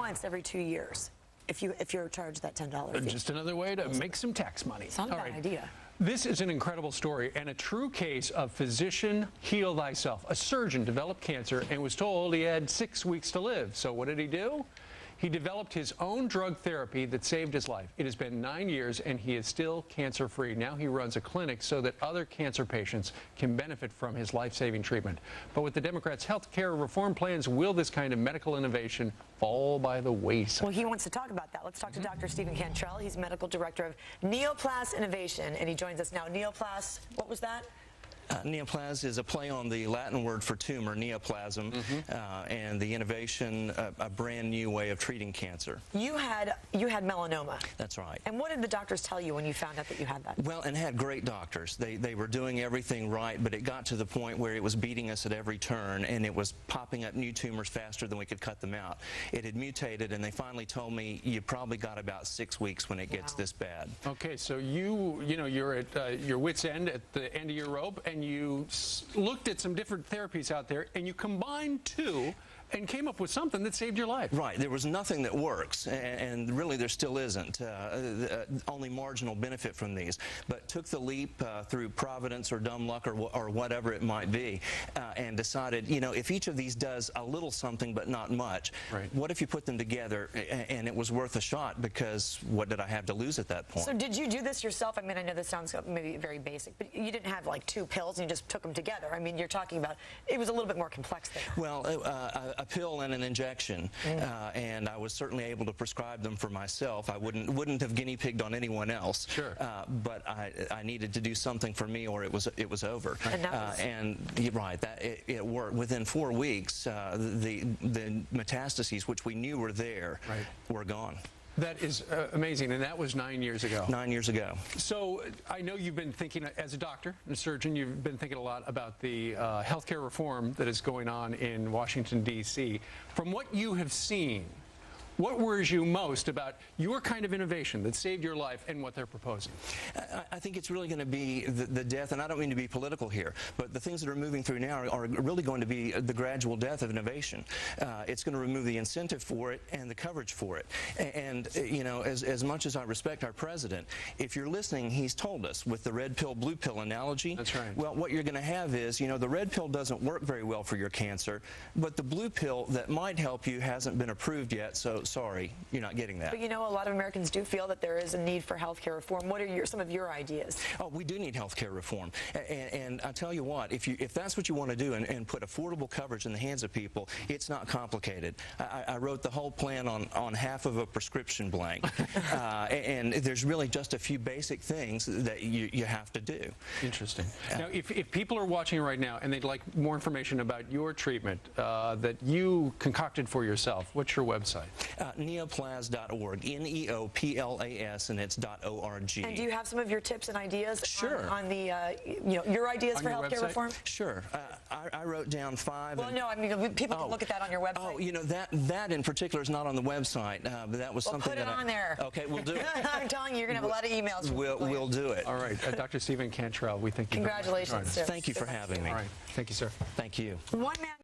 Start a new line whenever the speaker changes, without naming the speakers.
months every 2 years if you're charged that $10 fee.
Just another way to make some tax money.
It's not a bad idea.
This is an incredible story and a true case of physician heal thyself. A surgeon developed cancer and was told he had 6 weeks to live. So what did he do? He developed his own drug therapy that saved his life. It has been 9 years and he is still cancer-free. Now he runs a clinic so that other cancer patients can benefit from his life-saving treatment. But with the Democrats' health care reform plans, will this kind of medical innovation fall by the wayside?
Well, he wants to talk about that. Let's talk to Dr. Stephen Cantrell. He's medical director of Neoplas Innovation, and he joins us now. Neoplas, what was that?
Neoplas is a play on the Latin word for tumor, neoplasm, and the innovation, a brand new way of treating cancer.
You had melanoma.
That's right.
And what did the doctors tell you when you found out that you had that?
Well, and had great doctors. They were doing everything right, but it got to the point where it was beating us at every turn, and it was popping up new tumors faster than we could cut them out. It had mutated, and they finally told me you probably got about 6 weeks when it gets this bad.
Okay, so you're at your wit's end, at the end of your rope, and you looked at some different therapies out there, and you combined two and came up with something that saved your life.
Right. There was nothing that works, and really there still isn't. Only marginal benefit from these. But took the leap through providence or dumb luck or whatever it might be, and decided, you know, if each of these does a little something but not much, what if you put them together and it was worth a shot, because what did I have to lose at that point? So
did you do this yourself? I mean, I know this sounds maybe very basic, but you didn't have like 2 pills and you just took them together. I mean, you're talking about, it was a little bit more complex there.
Well, a pill and an injection, and I was certainly able to prescribe them for myself. I wouldn't have guinea pigged on anyone else.
Sure.
But I needed to do something for me, or it was over.
And
you're right, it worked. Within 4 weeks, the metastases, which we knew were there, were gone.
That is amazing, and that was 9 years ago.
9 years ago.
So I know you've been thinking, as a doctor and a surgeon, you've been thinking a lot about the healthcare reform that is going on in Washington, D.C. From what you have seen, what worries you most about your kind of innovation that saved your life and what they're proposing?
I think it's really going to be the death, and I don't mean to be political here, but the things that are moving through now are really going to be the gradual death of innovation. It's going to remove the incentive for it and the coverage for it. And you know, as much as I respect our president, if you're listening, he's told us with the red pill, blue pill analogy.
That's right.
Well, what you're going to have is, you know, the red pill doesn't work very well for your cancer, but the blue pill that might help you hasn't been approved yet, so sorry, you're not getting that.
But you know, a lot of Americans do feel that there is a need for health care reform. What are some of your ideas?
Oh, we do need health care reform. And I tell you what, if that's what you want to do and put affordable coverage in the hands of people, it's not complicated. I wrote the whole plan on half of a prescription blank. And there's really just a few basic things that you have to do.
Interesting. Now, if people are watching right now and they'd like more information about your treatment that you concocted for yourself, what's your website?
Neoplas.org, Neoplas, and it's .org.
And do you have some of your tips and ideas on the, your ideas
on
for
your
healthcare reform?
Sure. I wrote down 5.
Well, no, I mean, people can look at that on your website.
Oh, you know, that in particular is not on the website, but that was something
put it on there.
Okay, we'll do it.
I'm telling you, you're going to have a lot of emails.
We'll do it.
All right. Dr. Stephen Cantrell, we thank you.
Congratulations, sir.
Thank you for having me.
All right. Thank you, sir.
Thank you.
One man.